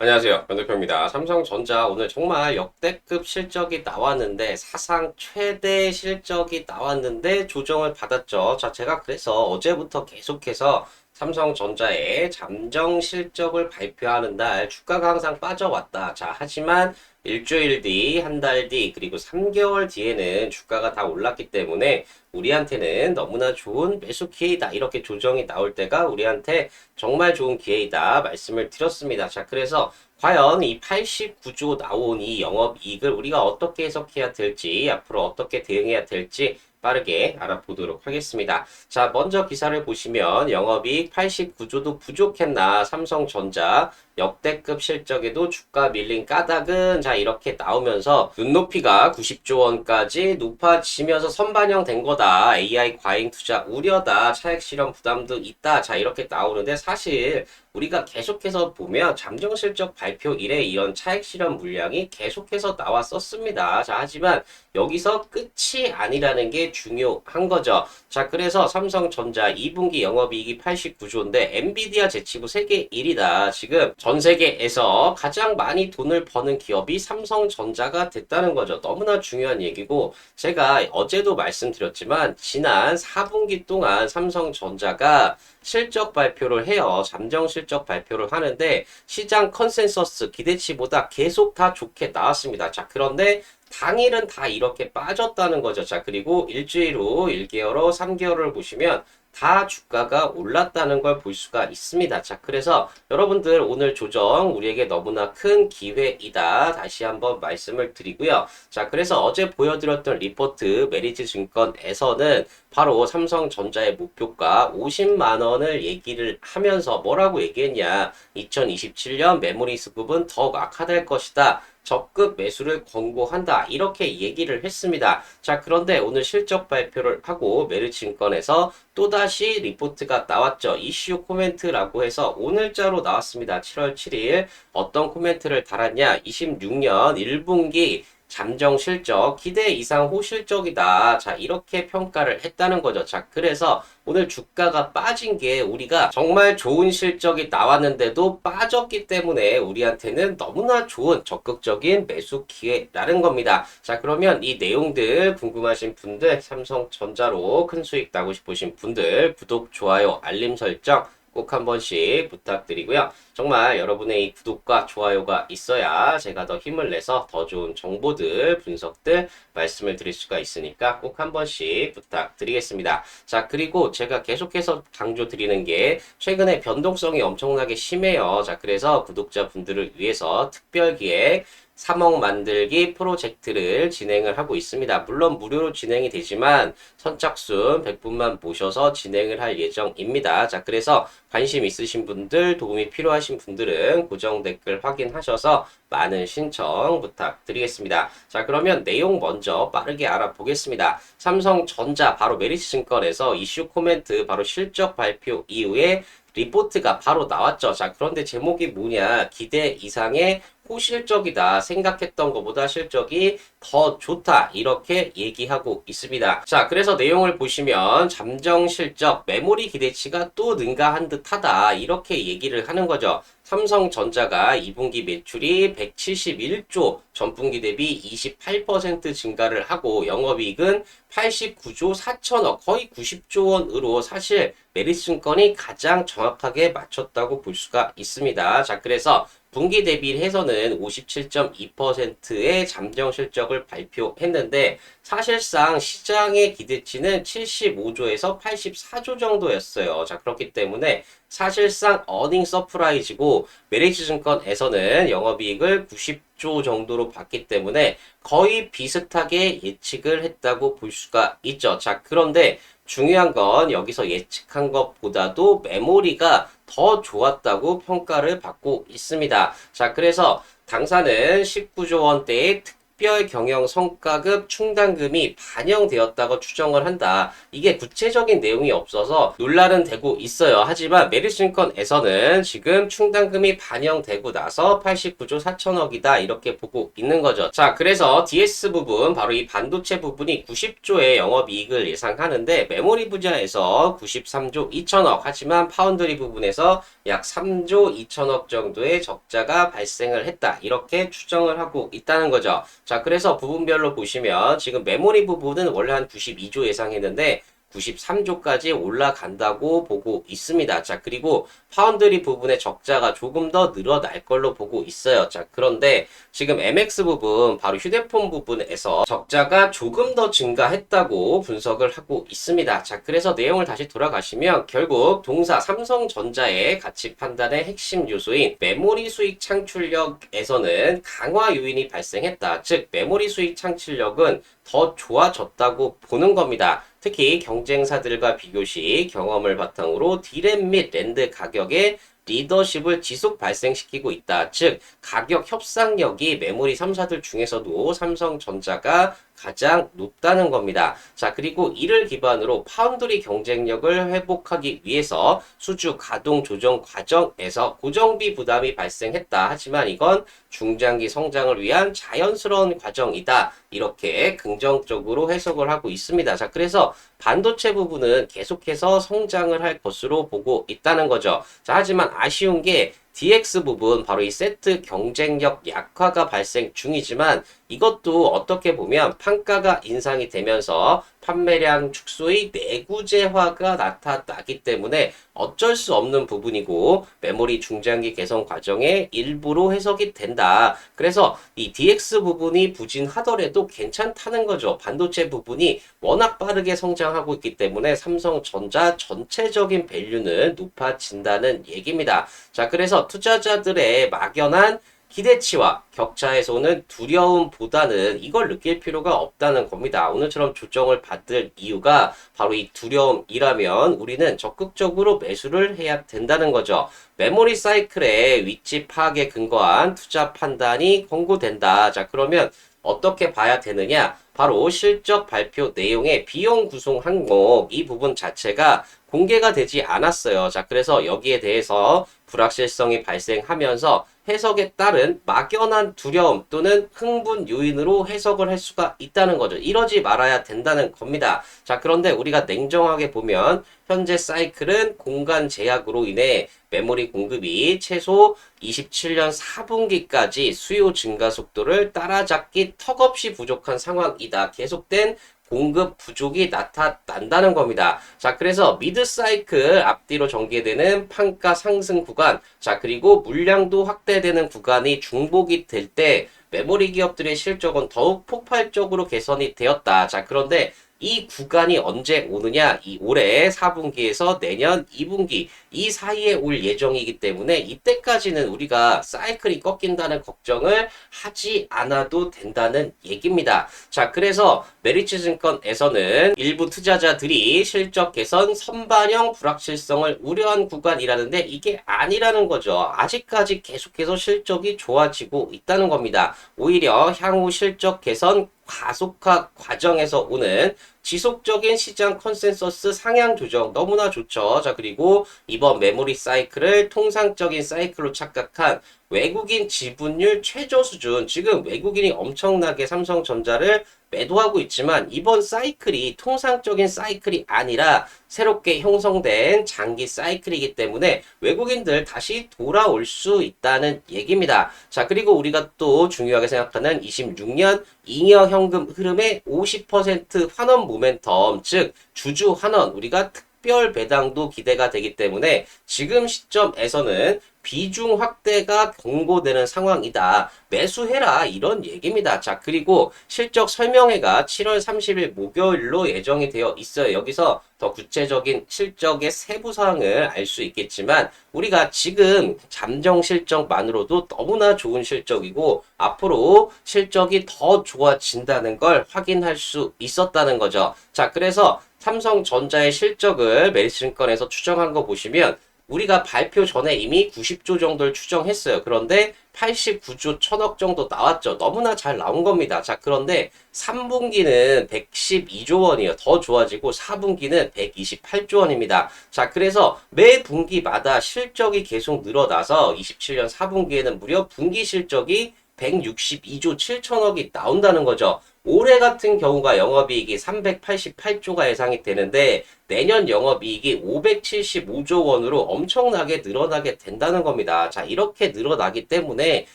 안녕하세요. 변대표입니다. 삼성전자 오늘 정말 역대급 실적이 나왔는데 사상 최대 실적이 나왔는데 조정을 받았죠. 자, 제가 그래서 어제부터 계속해서 삼성전자의 잠정 실적을 발표하는 날 주가가 항상 빠져왔다. 자, 하지만 일주일 뒤, 한 달 뒤, 그리고 3개월 뒤에는 주가가 다 올랐기 때문에 우리한테는 너무나 좋은 매수 기회이다. 이렇게 조정이 나올 때가 우리한테 정말 좋은 기회이다. 말씀을 드렸습니다. 자, 그래서 과연 이 89조 나온 이 영업이익을 우리가 어떻게 해석해야 될지, 앞으로 어떻게 대응해야 될지 빠르게 알아보도록 하겠습니다. 자, 먼저 기사를 보시면 영업이익 89조도 부족했나 삼성전자 역대급 실적에도 주가 밀린 까닭은 자 이렇게 나오면서 눈높이가 90조 원까지 높아지면서 선반영된 거다. AI 과잉 투자 우려다. 차익 실현 부담도 있다. 자 이렇게 나오는데 사실 우리가 계속해서 보면 잠정 실적 발표 이래 이런 차익 실현 물량이 계속해서 나왔었습니다. 자 하지만 여기서 끝이 아니라는 게 중요한 거죠. 자 그래서 삼성전자 2분기 영업이익이 89조인데 엔비디아 제치고 세계 1위다. 지금 전 세계에서 가장 많이 돈을 버는 기업이 삼성전자가 됐다는 거죠. 너무나 중요한 얘기고 제가 어제도 말씀드렸지만 지난 4분기 동안 삼성전자가 실적 발표를 해요. 잠정 실적 발표를 하는데 시장 컨센서스 기대치보다 계속 다 좋게 나왔습니다. 자, 그런데 당일은 다 이렇게 빠졌다는 거죠. 자, 그리고 일주일 후, 1개월 후, 3개월을 보시면 다 주가가 올랐다는 걸 볼 수가 있습니다. 자, 그래서 여러분들 오늘 조정 우리에게 너무나 큰 기회이다. 다시 한번 말씀을 드리고요. 자, 그래서 어제 보여드렸던 리포트 메리츠 증권에서는 바로 삼성전자의 목표가 50만 원을 얘기를 하면서 뭐라고 얘기했냐. 2027년 메모리 수급은 더욱 악화될 것이다. 적극 매수를 권고한다. 이렇게 얘기를 했습니다. 자, 그런데 오늘 실적 발표를 하고 메르증권에서 또다시 리포트가 나왔죠. 이슈 코멘트라고 해서 오늘자로 나왔습니다. 7월 7일 어떤 코멘트를 달았냐. 26년 1분기 잠정 실적 기대 이상 호실적이다. 자, 이렇게 평가를 했다는 거죠. 자, 그래서 오늘 주가가 빠진 게 우리가 정말 좋은 실적이 나왔는데도 빠졌기 때문에 우리한테는 너무나 좋은 적극적인 매수 기회라는 겁니다. 자, 그러면 이 내용들 궁금하신 분들, 삼성전자로 큰 수익 나고 싶으신 분들, 구독, 좋아요, 알림 설정 꼭 한 번씩 부탁드리고요. 정말 여러분의 이 구독과 좋아요가 있어야 제가 더 힘을 내서 더 좋은 정보들, 분석들 말씀을 드릴 수가 있으니까 꼭 한 번씩 부탁드리겠습니다. 자, 그리고 제가 계속해서 강조드리는 게 최근에 변동성이 엄청나게 심해요. 자, 그래서 구독자분들을 위해서 특별기획 3억 만들기 프로젝트를 진행을 하고 있습니다. 물론 무료로 진행이 되지만 선착순 100분만 모셔서 진행을 할 예정입니다. 자, 그래서 관심 있으신 분들, 도움이 필요하신 분들은 고정 댓글 확인하셔서 많은 신청 부탁드리겠습니다. 자, 그러면 내용 먼저 빠르게 알아보겠습니다. 삼성전자 바로 메리츠증권에서 이슈 코멘트 바로 실적 발표 이후에 리포트가 바로 나왔죠. 자, 그런데 제목이 뭐냐? 기대 이상의 호실적이다. 생각했던 것보다 실적이 더 좋다. 이렇게 얘기하고 있습니다. 자, 그래서 내용을 보시면 잠정 실적, 메모리 기대치가 또 능가한 듯하다. 이렇게 얘기를 하는 거죠. 삼성전자가 2분기 매출이 171조, 전분기 대비 28% 증가를 하고 영업이익은 89조 4천억, 거의 90조 원으로 사실 메리츠증권이 가장 정확하게 맞췄다고 볼 수가 있습니다. 자, 그래서 분기 대비해서는 57.2%의 잠정 실적을 발표했는데 사실상 시장의 기대치는 75조에서 84조 정도였어요. 자, 그렇기 때문에 사실상 어닝 서프라이즈고 메리츠증권에서는 영업이익을 90조 정도로 봤기 때문에 거의 비슷하게 예측을 했다고 볼 수가 있죠. 자, 그런데 중요한 건 여기서 예측한 것보다도 메모리가 더 좋았다고 평가를 받고 있습니다. 자, 그래서 당사는 19조 원대의 특별 경영 성과급 충당금이 반영되었다고 추정을 한다. 이게 구체적인 내용이 없어서 논란은 되고 있어요. 하지만 메리츠증권에서는 지금 충당금이 반영되고 나서 89조 4천억이다 이렇게 보고 있는 거죠. 자, 그래서 DS 부분, 바로 이 반도체 부분이 90조의 영업이익을 예상하는데 메모리 분야에서 93조 2천억, 하지만 파운드리 부분에서 약 3조 2천억 정도의 적자가 발생을 했다 이렇게 추정을 하고 있다는 거죠. 자, 그래서 부분별로 보시면 지금 메모리 부분은 원래 한 92조 예상했는데 93조까지 올라간다고 보고 있습니다. 자, 그리고 파운드리 부분의 적자가 조금 더 늘어날 걸로 보고 있어요. 자, 그런데 지금 MX 부분, 바로 휴대폰 부분에서 적자가 조금 더 증가했다고 분석을 하고 있습니다. 자, 그래서 내용을 다시 돌아가시면 결국 동사 삼성전자의 가치 판단의 핵심 요소인 메모리 수익 창출력에서는 강화 요인이 발생했다. 즉, 메모리 수익 창출력은 더 좋아졌다고 보는 겁니다. 특히 경쟁사들과 비교시 경험을 바탕으로 디램 및 랜드 가격의 리더십을 지속 발생시키고 있다. 즉, 가격 협상력이 메모리 3사들 중에서도 삼성전자가 가장 높다는 겁니다. 자, 그리고 이를 기반으로 파운드리 경쟁력을 회복하기 위해서 수주 가동 조정 과정에서 고정비 부담이 발생했다. 하지만 이건 중장기 성장을 위한 자연스러운 과정이다. 이렇게 긍정적으로 해석을 하고 있습니다. 자, 그래서 반도체 부분은 계속해서 성장을 할 것으로 보고 있다는 거죠. 자, 하지만 아쉬운 게 DX 부분, 바로 이 세트 경쟁력 약화가 발생 중이지만 이것도 어떻게 보면 판가가 인상이 되면서 판매량 축소의 내구재화가 나타나기 때문에 어쩔 수 없는 부분이고 메모리 중장기 개선 과정의 일부로 해석이 된다. 그래서 이 DX 부분이 부진하더라도 괜찮다는 거죠. 반도체 부분이 워낙 빠르게 성장하고 있기 때문에 삼성전자 전체적인 밸류는 높아진다는 얘기입니다. 자, 그래서 투자자들의 막연한 기대치와 격차에서 오는 두려움보다는 이걸 느낄 필요가 없다는 겁니다. 오늘처럼 조정을 받을 이유가 바로 이 두려움이라면 우리는 적극적으로 매수를 해야 된다는 거죠. 메모리 사이클의 위치 파악에 근거한 투자 판단이 권고된다. 자, 그러면 어떻게 봐야 되느냐? 바로 실적 발표 내용의 비용 구성 항목, 이 부분 자체가 공개가 되지 않았어요. 자, 그래서 여기에 대해서 불확실성이 발생하면서 해석에 따른 막연한 두려움 또는 흥분 요인으로 해석을 할 수가 있다는 거죠. 이러지 말아야 된다는 겁니다. 자, 그런데 우리가 냉정하게 보면 현재 사이클은 공간 제약으로 인해 메모리 공급이 최소 27년 4분기까지 수요 증가 속도를 따라잡기 턱없이 부족한 상황이다. 계속된 공급 부족이 나타난다는 겁니다. 자, 그래서 미드 사이클 앞뒤로 전개되는 판가 상승 구간, 자, 그리고 물량도 확대되는 구간이 중복이 될 때 메모리 기업들의 실적은 더욱 폭발적으로 개선이 되었다. 자, 그런데 이 구간이 언제 오느냐? 이 올해 4분기에서 내년 2분기 이 사이에 올 예정이기 때문에 이때까지는 우리가 사이클이 꺾인다는 걱정을 하지 않아도 된다는 얘기입니다. 자, 그래서 메리츠증권에서는 일부 투자자들이 실적 개선 선반영 불확실성을 우려한 구간이라는데 이게 아니라는 거죠. 아직까지 계속해서 실적이 좋아지고 있다는 겁니다. 오히려 향후 실적 개선 가속화 과정에서 오는 지속적인 시장 컨센서스 상향 조정 너무나 좋죠. 자, 그리고 이번 메모리 사이클을 통상적인 사이클로 착각한 외국인 지분율 최저 수준, 지금 외국인이 엄청나게 삼성전자를 매도하고 있지만 이번 사이클이 통상적인 사이클이 아니라 새롭게 형성된 장기 사이클이기 때문에 외국인들 다시 돌아올 수 있다는 얘기입니다. 자, 그리고 우리가 또 중요하게 생각하는 26년 잉여 현금 흐름의 50% 환원 모멘텀, 즉 주주 환원, 우리가 특별 배당도 기대가 되기 때문에 지금 시점에서는 비중 확대가 권고되는 상황이다. 매수해라, 이런 얘기입니다. 자, 그리고 실적 설명회가 7월 30일 목요일로 예정이 되어 있어요. 여기서 더 구체적인 실적의 세부 사항을 알 수 있겠지만 우리가 지금 잠정 실적만으로도 너무나 좋은 실적이고 앞으로 실적이 더 좋아진다는 걸 확인할 수 있었다는 거죠. 자, 그래서 삼성전자의 실적을 메리츠증권에서 추정한 거 보시면 우리가 발표 전에 이미 90조 정도를 추정했어요. 그런데 89조 1000억 정도 나왔죠. 너무나 잘 나온 겁니다. 자, 그런데 3분기는 112조 원이에요. 더 좋아지고 4분기는 128조 원입니다. 자, 그래서 매 분기마다 실적이 계속 늘어나서 27년 4분기에는 무려 분기 실적이 162조 7천억이 나온다는 거죠. 올해 같은 경우가 영업이익이 388조가 예상이 되는데 내년 영업이익이 575조 원으로 엄청나게 늘어나게 된다는 겁니다. 자, 이렇게 늘어나기 때문에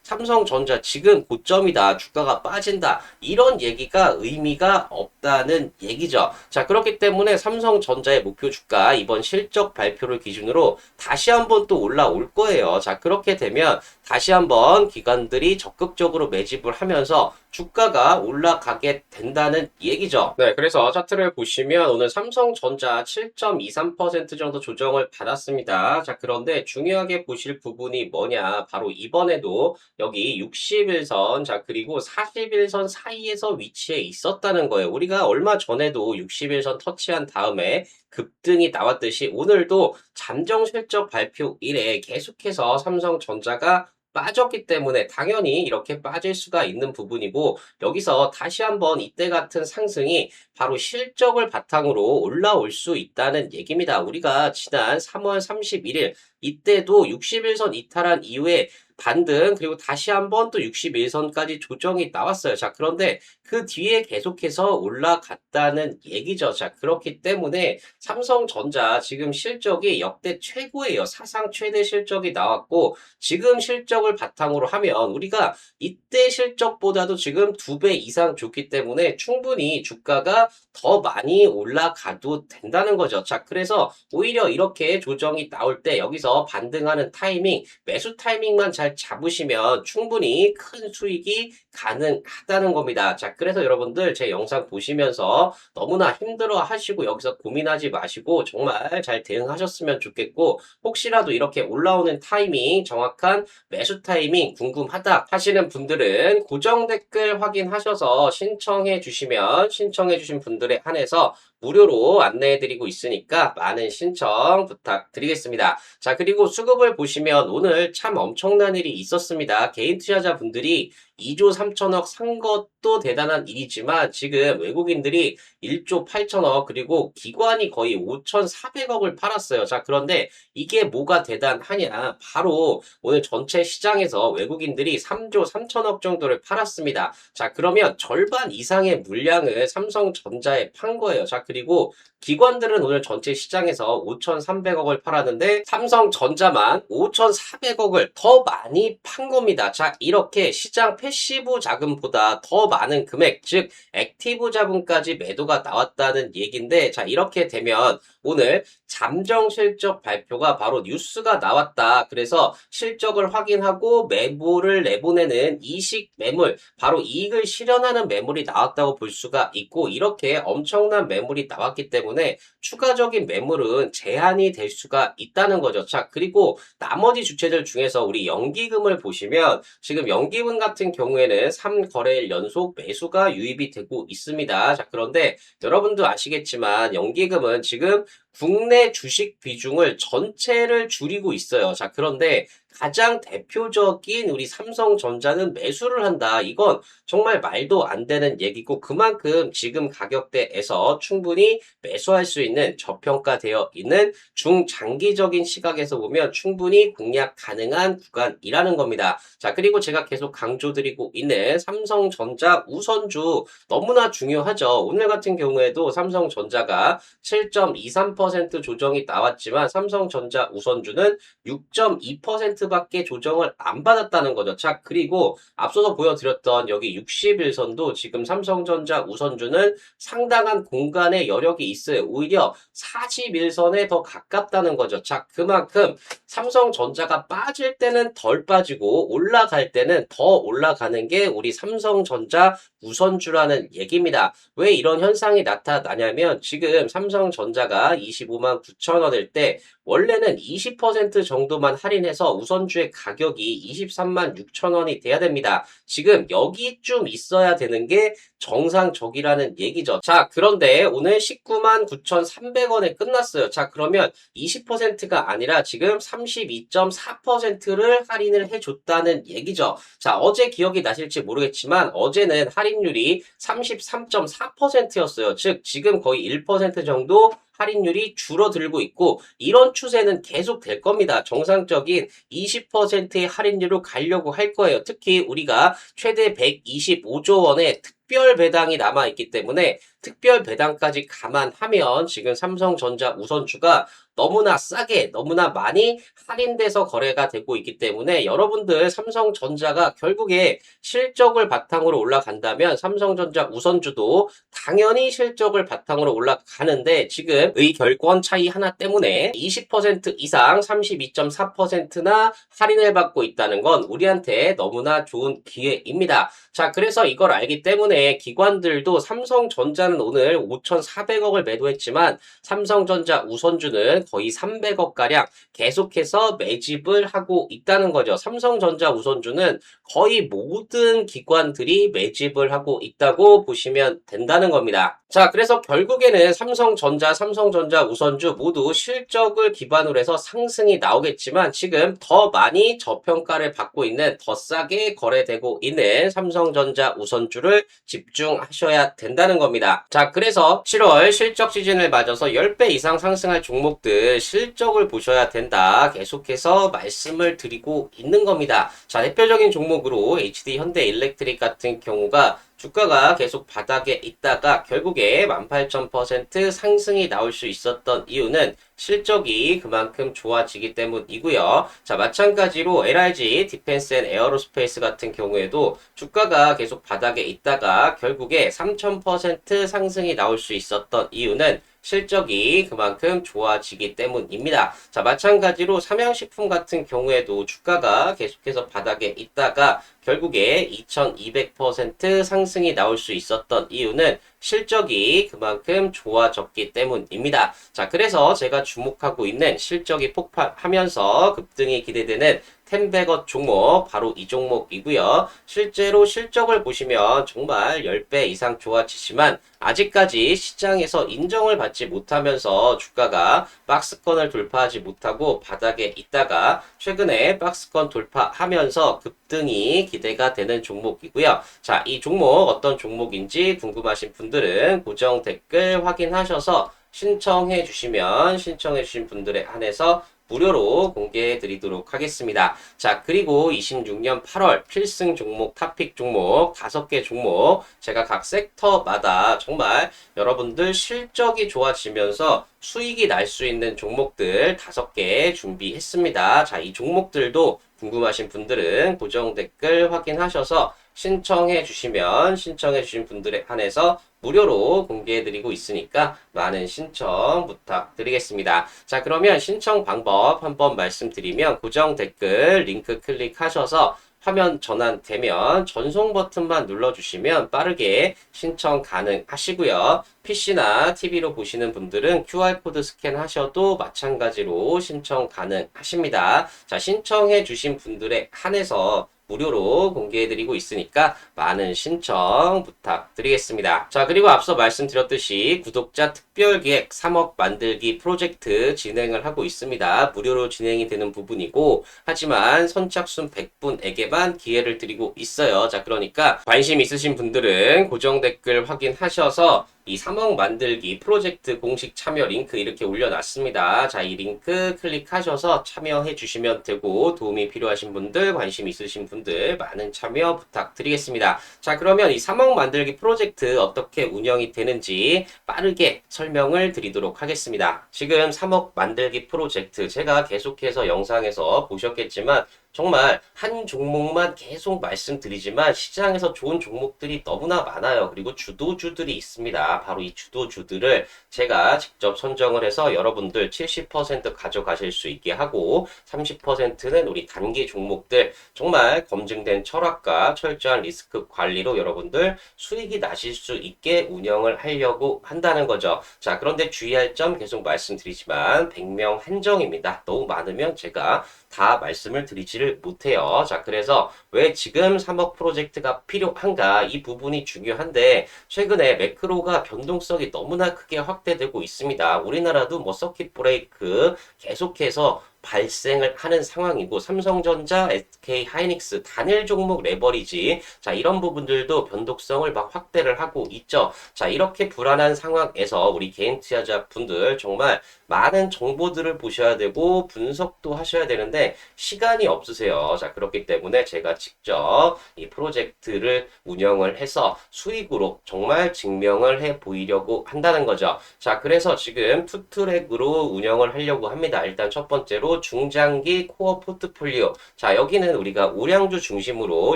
삼성전자 지금 고점이다, 주가가 빠진다, 이런 얘기가 의미가 없다는 얘기죠. 자, 그렇기 때문에 삼성전자의 목표 주가 이번 실적 발표를 기준으로 다시 한번 또 올라올 거예요. 자, 그렇게 되면 다시 한번 기관들이 적극적으로 매집을 하면서 주가가 올라가게 된다는 얘기죠. 네, 그래서 차트를 보시면 오늘 삼성전자 7.23% 정도 조정을 받았습니다. 자, 그런데 중요하게 보실 부분이 뭐냐? 바로 이번에도 여기 61선, 자, 그리고 41선 사이에서 위치해 있었다는 거예요. 우리가 얼마 전에도 61선 터치한 다음에 급등이 나왔듯이 오늘도 잠정 실적 발표일에 계속해서 삼성전자가 빠졌기 때문에 당연히 이렇게 빠질 수가 있는 부분이고, 여기서 다시 한번 이때 같은 상승이 바로 실적을 바탕으로 올라올 수 있다는 얘기입니다. 우리가 지난 3월 31일 이때도 61선 이탈한 이후에 반등, 그리고 다시 한번 또 61선까지 조정이 나왔어요. 자, 그런데 그 뒤에 계속해서 올라갔다는 얘기죠. 자, 그렇기 때문에 삼성전자 지금 실적이 역대 최고예요. 사상 최대 실적이 나왔고, 지금 실적을 바탕으로 하면 우리가 이때 실적보다도 지금 2배 이상 좋기 때문에 충분히 주가가 더 많이 올라가도 된다는 거죠. 자, 그래서 오히려 이렇게 조정이 나올 때 여기서 반등하는 타이밍, 매수 타이밍만 잘 잡으시면 충분히 큰 수익이 가능하다는 겁니다. 자, 그래서 여러분들 제 영상 보시면서 너무나 힘들어 하시고 여기서 고민하지 마시고 정말 잘 대응하셨으면 좋겠고, 혹시라도 이렇게 올라오는 타이밍, 정확한 매수 타이밍 궁금하다 하시는 분들은 고정 댓글 확인하셔서 신청해 주시면 신청해 주신 분들에 한해서 무료로 안내해드리고 있으니까 많은 신청 부탁드리겠습니다. 자, 그리고 수급을 보시면 오늘 참 엄청난 일이 있었습니다. 개인 투자자분들이 2조 3천억 산 것도 대단한 일이지만 지금 외국인들이 1조 8천억, 그리고 기관이 거의 5,400억을 팔았어요. 자, 그런데 이게 뭐가 대단하냐? 바로 오늘 전체 시장에서 외국인들이 3조 3천억 정도를 팔았습니다. 자, 그러면 절반 이상의 물량을 삼성전자에 판 거예요. 자, 그리고 기관들은 오늘 전체 시장에서 5,300억을 팔았는데 삼성전자만 5,400억을 더 많이 판 겁니다. 자, 이렇게 시장 패시브 자금보다 더 많은 금액, 즉 액티브 자금까지 매도가 나왔다는 얘기인데, 자, 이렇게 되면 오늘 잠정 실적 발표가 바로 뉴스가 나왔다. 그래서 실적을 확인하고 매물을 내보내는 이식 매물, 바로 이익을 실현하는 매물이 나왔다고 볼 수가 있고, 이렇게 엄청난 매물이 나왔기 때문에 추가적인 매물은 제한이 될 수가 있다는 거죠. 자, 그리고 나머지 주체들 중에서 우리 연기금을 보시면 지금 연기금 같은 경우에는 3거래일 연속 매수가 유입이 되고 있습니다. 자, 그런데 여러분도 아시겠지만 연기금은 지금 국내 주식 비중을 전체를 줄이고 있어요. 자, 그런데 가장 대표적인 우리 삼성전자는 매수를 한다. 이건 정말 말도 안 되는 얘기고, 그만큼 지금 가격대에서 충분히 매수할 수 있는 저평가되어 있는 중장기적인 시각에서 보면 충분히 공략 가능한 구간이라는 겁니다. 자, 그리고 제가 계속 강조드리고 있는 삼성전자 우선주 너무나 중요하죠. 오늘 같은 경우에도 삼성전자가 7.23% 조정이 나왔지만 삼성전자 우선주는 6.2%밖에 조정을 안 받았다는 거죠. 자, 그리고 앞서서 보여드렸던 여기 61선도 지금 삼성전자 우선주는 상당한 공간의 여력이 있어요. 오히려 41선에 더 가깝다는 거죠. 자, 그만큼 삼성전자가 빠질 때는 덜 빠지고 올라갈 때는 더 올라가는 게 우리 삼성전자 우선주라는 얘기입니다. 왜 이런 현상이 나타나냐면 지금 삼성전자가 25만 9천 원일 때 원래는 20% 정도만 할인해서 우선 우선주의 가격이 23만 6천 원이 돼야 됩니다. 지금 여기쯤 있어야 되는 게 정상적이라는 얘기죠. 자, 그런데 오늘 19만 9,300원에 끝났어요. 자, 그러면 20%가 아니라 지금 32.4%를 할인을 해줬다는 얘기죠. 자, 어제 기억이 나실지 모르겠지만 어제는 할인율이 33.4%였어요. 즉, 지금 거의 1% 정도 할인율이 줄어들고 있고 이런 추세는 계속 될 겁니다. 정상적인 20%의 할인율로 가려고 할 거예요. 특히 우리가 최대 125조 원의 특별 배당이 남아있기 때문에 특별 배당까지 감안하면 지금 삼성전자 우선주가 너무나 싸게 너무나 많이 할인돼서 거래가 되고 있기 때문에 여러분들 삼성전자가 결국에 실적을 바탕으로 올라간다면 삼성전자 우선주도 당연히 실적을 바탕으로 올라가는데 지금 의결권 차이 하나 때문에 20% 이상 32.4%나 할인을 받고 있다는 건 우리한테 너무나 좋은 기회입니다. 자, 그래서 이걸 알기 때문에 기관들도 삼성전자는 오늘 5,400억을 매도했지만 삼성전자 우선주는 거의 300억가량 계속해서 매집을 하고 있다는 거죠. 삼성전자 우선주는 거의 모든 기관들이 매집을 하고 있다고 보시면 된다는 겁니다. 자, 그래서 결국에는 삼성전자 우선주 모두 실적을 기반으로 해서 상승이 나오겠지만 지금 더 많이 저평가를 받고 있는 더 싸게 거래되고 있는 삼성전자 우선주를 집중하셔야 된다는 겁니다. 자, 그래서 7월 실적 시즌을 맞아서 10배 이상 상승할 종목들 실적을 보셔야 된다. 계속해서 말씀을 드리고 있는 겁니다. 자, 대표적인 종목으로 HD 현대일렉트릭 같은 경우가 주가가 계속 바닥에 있다가 결국에 18,000% 상승이 나올 수 있었던 이유는 실적이 그만큼 좋아지기 때문이고요. 자, 마찬가지로 LRG 디펜스 앤 에어로스페이스 같은 경우에도 주가가 계속 바닥에 있다가 결국에 3,000% 상승이 나올 수 있었던 이유는 실적이 그만큼 좋아지기 때문입니다. 자, 마찬가지로 삼양식품 같은 경우에도 주가가 계속해서 바닥에 있다가 결국에 2200% 상승이 나올 수 있었던 이유는 실적이 그만큼 좋아졌기 때문입니다. 자, 그래서 제가 주목하고 있는 실적이 폭발하면서 급등이 기대되는 텐베거 종목 바로 이 종목이고요. 실제로 실적을 보시면 정말 10배 이상 좋아지지만 아직까지 시장에서 인정을 받지 못하면서 주가가 박스권을 돌파하지 못하고 바닥에 있다가 최근에 박스권 돌파하면서 급등이 기대가 되는 종목이고요. 자, 이 종목 어떤 종목인지 궁금하신 분들은 고정 댓글 확인하셔서 신청해 주신 분들에 한해서 무료로 공개해 드리도록 하겠습니다. 자, 그리고 26년 8월 필승 종목, 탑픽 종목 5개 종목 제가 각 섹터마다 정말 여러분들 실적이 좋아지면서 수익이 날 수 있는 종목들 5개 준비했습니다. 자, 이 종목들도 궁금하신 분들은 고정 댓글 확인하셔서 신청해 주신 분들에 한해서 무료로 공개해드리고 있으니까 많은 신청 부탁드리겠습니다. 자, 그러면 신청 방법 한번 말씀드리면 고정 댓글 링크 클릭하셔서 화면 전환되면 전송 버튼만 눌러주시면 빠르게 신청 가능하시고요. PC나 TV로 보시는 분들은 QR코드 스캔하셔도 마찬가지로 신청 가능하십니다. 자, 신청해 주신 분들에 한해서 무료로 공개해드리고 있으니까 많은 신청 부탁드리겠습니다. 자, 그리고 앞서 말씀드렸듯이 구독자 특별기획 3억 만들기 프로젝트 진행을 하고 있습니다. 무료로 진행이 되는 부분이고 하지만 선착순 100분에게만 기회를 드리고 있어요. 자, 그러니까 관심 있으신 분들은 고정 댓글 확인하셔서 이 3억 만들기 프로젝트 공식 참여 링크 이렇게 올려놨습니다. 자, 이 링크 클릭하셔서 참여해 주시면 되고 도움이 필요하신 분들, 관심 있으신 분들 많은 참여 부탁드리겠습니다. 자, 그러면 이 3억 만들기 프로젝트 어떻게 운영이 되는지 빠르게 설명을 드리도록 하겠습니다. 지금 3억 만들기 프로젝트 제가 계속해서 영상에서 보셨겠지만 정말 한 종목만 계속 말씀드리지만 시장에서 좋은 종목들이 너무나 많아요. 그리고 주도주들이 있습니다. 바로 이 주도주들을 제가 직접 선정을 해서 여러분들 70% 가져가실 수 있게 하고 30%는 우리 단기 종목들 정말 정말 검증된 철학과 철저한 리스크 관리로 여러분들 수익이 나실 수 있게 운영을 하려고 한다는 거죠. 자, 그런데 주의할 점 계속 말씀드리지만 100명 한정입니다. 너무 많으면 제가 다 말씀을 드리지를 못해요. 자, 그래서 왜 지금 3억 프로젝트가 필요한가? 이 부분이 중요한데 최근에 매크로가 변동성이 너무나 크게 확대되고 있습니다. 우리나라도 뭐 서킷 브레이크 계속해서 발생을 하는 상황이고 삼성전자, SK 하이닉스 단일 종목 레버리지 자 이런 부분들도 변동성을 막 확대를 하고 있죠. 자 이렇게 불안한 상황에서 우리 개인 투자자 분들 정말 많은 정보들을 보셔야 되고 분석도 하셔야 되는데 시간이 없으세요. 자 그렇기 때문에 제가 직접 이 프로젝트를 운영을 해서 수익으로 정말 증명을 해 보이려고 한다는 거죠. 자 그래서 지금 투트랙으로 운영을 하려고 합니다. 일단 첫 번째로 중장기 코어 포트폴리오. 자, 여기는 우리가 우량주 중심으로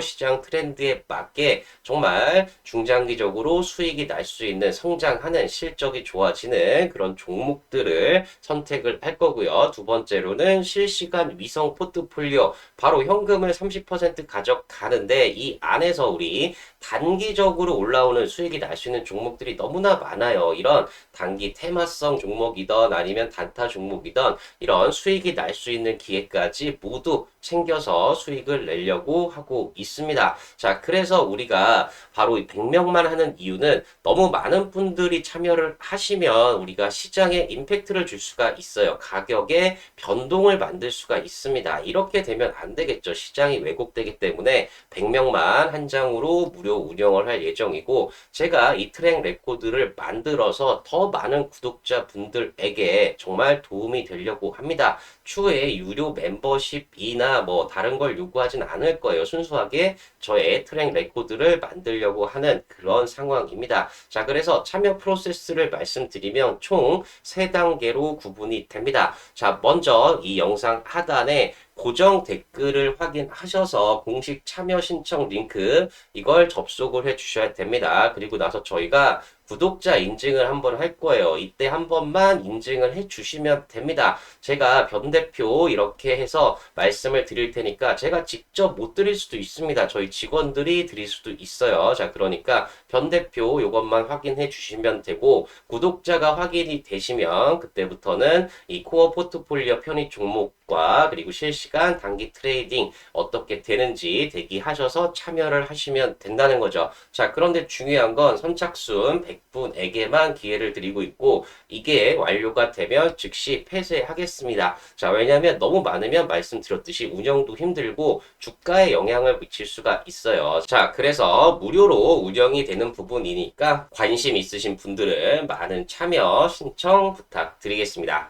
시장 트렌드에 맞게 정말 중장기적으로 수익이 날 수 있는 성장하는 실적이 좋아지는 그런 종목들을 선택을 할 거고요. 두 번째로는 실시간 위성 포트폴리오. 바로 현금을 30% 가져가는데 이 안에서 우리 단기적으로 올라오는 수익이 날 수 있는 종목들이 너무나 많아요. 이런 단기 테마성 종목이든 아니면 단타 종목이든 이런 수익이 날 수 있는 기회까지 모두 챙겨서 수익을 내려고 하고 있습니다. 자, 그래서 우리가 바로 100명만 하는 이유는 너무 많은 분들이 참여를 하시면 우리가 시장에 임팩트를 줄 수가 있어요. 가격에 변동을 만들 수가 있습니다. 이렇게 되면 안 되겠죠. 시장이 왜곡되기 때문에 100명만 한 장으로 무료 운영을 할 예정이고 제가 이 트랙 레코드를 만들어서 더 많은 구독자분들에게 정말 도움이 되려고 합니다. 추후에 유료 멤버십이나 뭐 다른 걸 요구하진 않을 거예요. 순수하게 저의 트랙 레코드를 만들려고 하는 그런 상황입니다. 자, 그래서 참여 프로세스를 말씀드리면 총 3단계로 구분이 됩니다. 자, 먼저 이 영상 하단에 고정 댓글을 확인하셔서 공식 참여 신청 링크 이걸 접속을 해 주셔야 됩니다. 그리고 나서 저희가 구독자 인증을 한번 할 거예요. 이때 한 번만 인증을 해 주시면 됩니다. 제가 변 대표 이렇게 해서 말씀을 드릴 테니까 제가 직접 못 드릴 수도 있습니다. 저희 직원들이 드릴 수도 있어요. 자, 그러니까 변 대표 이것만 확인해 주시면 되고 구독자가 확인이 되시면 그때부터는 이 코어 포트폴리오 편입 종목과 그리고 실시간 단기 트레이딩 어떻게 되는지 대기하셔서 참여를 하시면 된다는 거죠. 자, 그런데 중요한 건 선착순 100분에게만 기회를 드리고 있고 이게 완료가 되면 즉시 폐쇄하겠습니다. 자, 왜냐하면 너무 많으면 말씀드렸듯이 운영도 힘들고 주가에 영향을 미칠 수가 있어요. 자, 그래서 무료로 운영이 되는 부분이니까 관심 있으신 분들은 많은 참여 신청 부탁드리겠습니다.